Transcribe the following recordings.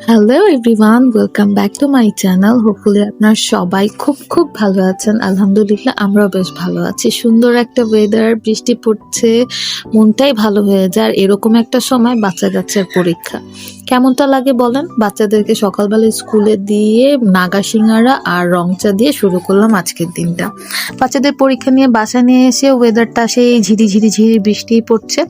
Hello everyone, welcome back to my channel. Hopefully আপনার সবাই খুব খুব ভালো আছেন। আলহামদুলিল্লাহ আমরাও বেশ ভালো আছি। সুন্দর একটা ওয়েদার, বৃষ্টি পড়ছে, মনটাই ভালো হয়ে যায়। আর এরকম একটা সময় বাচ্চা কাচ্চার পরীক্ষা কেমনটা লাগে বলেন? বাচ্চাদেরকে সকালবেলা স্কুলে দিয়ে নাগা সিঙ্গারা আর রং চা দিয়ে শুরু করলাম আজকের দিনটা। বাচ্চাদের পরীক্ষা নিয়ে বাসায় নিয়ে এসে ওয়েদারটা সেই ঝিরি ঝিরি ঝিরি বৃষ্টি পড়ছে।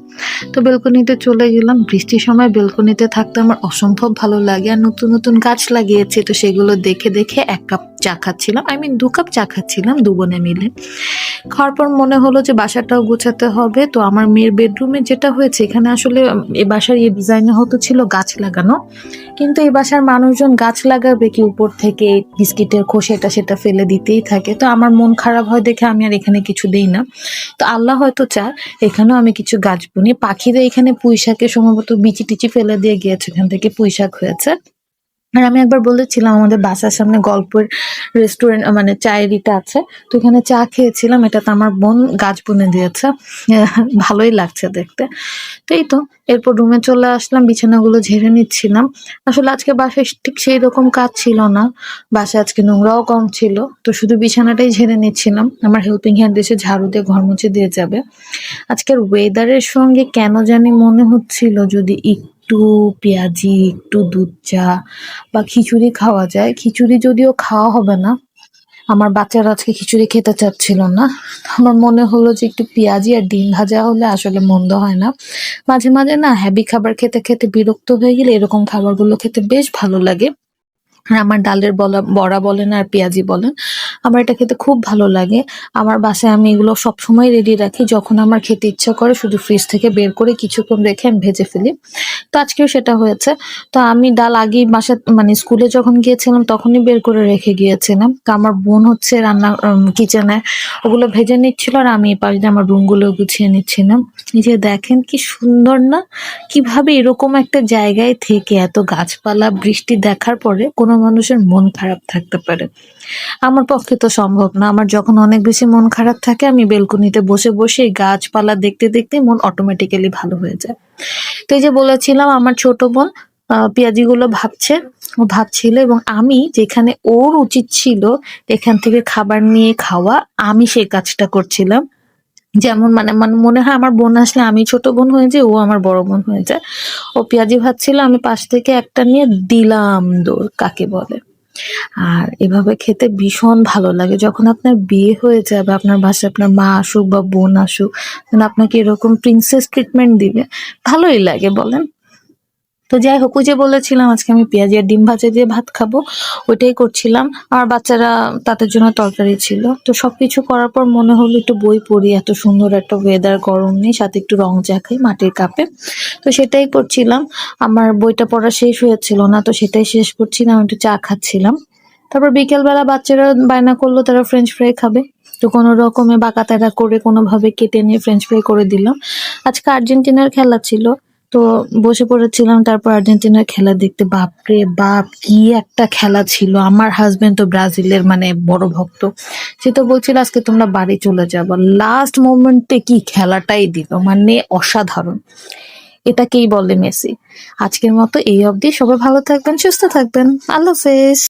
তো বেলকনিতে চলে গেলাম। বৃষ্টির সময় বেলকনিতে থাকতে আমার অসম্ভব ভালো লাগে। আর নতুন নতুন গাছ লাগিয়েছে, তো সেগুলো দেখে দেখে 1 কাপ চা খাচ্ছিলাম, 2 কাপ চা খাচ্ছিলাম 2 বোনে মিলে। খাওয়ার পর মনে হলো যে বাসাটাও গোছাতে হবে। তো আমার মেয়ের বেডরুমে যেটা হয়েছে, এখানে আসলে এই বাসার এই ডিজাইনে হতো ছিল গাছ লাগানো, কিন্তু এই বাসার মানুষজন গাছ লাগাবে কি, উপর থেকে বিস্কিটের খোসা এটা সেটা ফেলে দিতেই থাকে। তো আমার মন খারাপ হয় দেখে আমি আর এখানে কিছু দেই না। তো আল্লাহ হয়তো চায় এখানেও আমি কিছু গাছ বুনি। পাখিরা এখানে পুঁই শাকের সম্ভবত বিচি টিচি ফেলে দিয়ে গিয়েছে, এখান থেকে পুঁই শাক হয়েছে। আর আমি একবার বলেছিলাম আমাদের বাসার সামনে গল্পের রেস্টুরেন্ট মানে চায়ের ইটা আছে, তো এখানে চা খেয়েছিলাম, এটাতে আমার বোন গাছ বুনে দিয়েছে। ভালোই লাগছে দেখতে। তো এই তো, এরপর রুমে চলে আসলাম, বিছানাগুলো ঝেড়ে নিচ্ছিলাম। আসলে আজকে বাসায় ঠিক সেই রকম কাজ ছিল না, বাসায় আজকে নোংরাও কম ছিল, তো শুধু বিছানাটাই ঝেড়ে নিচ্ছিলাম। আমার হেল্পিং হ্যান্ড এসে ঝাড়ু দিয়ে ঘর মুছে দিয়ে যাবে। আজকের ওয়েদারের সঙ্গে কেন জানি মনে হচ্ছিল যদি একটু পেঁয়াজি, একটু দুধ চা বা খিচুড়ি খাওয়া যায়। খিচুড়ি যদিও খাওয়া হবে না, আমার বাচ্চারা আজকে খিচুড়ি খেতে চাচ্ছিল না। আমার মনে হলো যে একটু পেঁয়াজি আর ডিম ভাজা হলে আসলে মন্দ হয় না। মাঝে মাঝে না হেভি খাবার খেতে খেতে বিরক্ত হয়ে গেলে এরকম খাবারগুলো খেতে বেশ ভালো লাগে। আর আমার ডালের বড়া বলেন আর পেঁয়াজি বলেন, আমার এটা খেতে খুব ভালো লাগে। আমার বাসায় আমি এগুলো সবসময় রেডি রাখি, যখন আমার খেতে ইচ্ছা করে শুধু ফ্রিজ থেকে বের করে কিছুক্ষণ রেখে আমি ভেজে ফেলি। তো আজকেও সেটা হয়েছে। তো আমি ডাল আগেই বাসা মানে স্কুলে যখন গিয়েছিলাম তখনই বের করে রেখে গিয়েছিলাম। তো আমার বোন হচ্ছে রান্না কিচেনে ওগুলো ভেজে নিচ্ছিল, আর আমি এই পাশ দিয়ে আমার রুমগুলো গুছিয়ে নিচ্ছিলাম। এই যে দেখেন কি সুন্দর না, কিভাবে এরকম একটা জায়গায় থেকে এত গাছপালা বৃষ্টি দেখার পরে কোনো মানুষের মন খারাপ থাকতে পারে? আমার পক্ষে তো সম্ভব না। আমার যখন অনেক বেশি মন খারাপ থাকে আমি বেলকনিতে বসে বসে এই গাছপালা দেখতে দেখতে মন অটোমেটিক্যালি ভালো হয়ে যায়। তো এই যে বলেছিলাম আমার ছোট বোন পেঁয়াজি গুলো ভাবছে, ও ভাবছিল, এবং আমি যেখানে ওর উচিত ছিল এখান থেকে খাবার নিয়ে খাওয়া, আমি সেই কাজটা করছিলাম। যেমন মানে মানে মনে হয় আমার বোন আসলে আমি ছোট বোন হয়ে যাই, ও আমার বড় বোন হয়ে যায়। ও পেঁয়াজি ভাজছিল, আমি পাশ থেকে একটা নিয়ে দিলাম দৌড়, কাকে বলে। আর এভাবে খেতে ভীষণ ভালো লাগে। যখন আপনার বিয়ে হয়ে যাবে, আপনার বাসায় আপনার মা আসুক বা বোন আসুক, মানে আপনাকে এরকম প্রিন্সেস ট্রিটমেন্ট দিবে, ভালোই লাগে বলেন? তো যাই হোক, ওই যে বলেছিলাম আজকে আমি পেঁয়াজি আর ডিম ভাজা দিয়ে ভাত খাবো, ওইটাই করছিলাম। আমার বাচ্চারা তাদের জন্য তরকারি ছিল। তো সবকিছু করার পর মনে হলো একটু বই পড়ি, এত সুন্দর একটা ওয়েদার, গরম নেই, সাথে একটু রং চা খাই মাটির কাপে। তো সেটাই করছিলাম। আমার বইটা পড়া শেষ হয়েছিল না, তো সেটাই শেষ করছিলাম, একটু চা খাচ্ছিলাম। তারপর বিকেল বেলা বাচ্চারা বায়না করলো তারা ফ্রেঞ্চ ফ্রাই খাবে। তো কোনো রকমে বাঁকাতেরা করে কোনোভাবে কেটে নিয়ে ফ্রেঞ্চ ফ্রাই করে দিলাম। আজকে আর্জেন্টিনার খেলা ছিল, তো বসে পড়েছিলাম। তারপর আর্জেন্টিনার খেলা দেখতে, বাপরে বাপ কি একটা খেলা ছিল! আমার হাজবেন্ড তো ব্রাজিলের মানে বড় ভক্ত, সে তো বলছিল আজকে তোমরা বাড়ি চলে যাবো। লাস্ট মোমেন্টে কি খেলাটাই দিল, মানে অসাধারণ। এটাকেই বলে মেসি। আজকের মতো এই অবধি, সবাই ভালো থাকবেন, সুস্থ থাকবেন, আল্লাহ হাফেজ।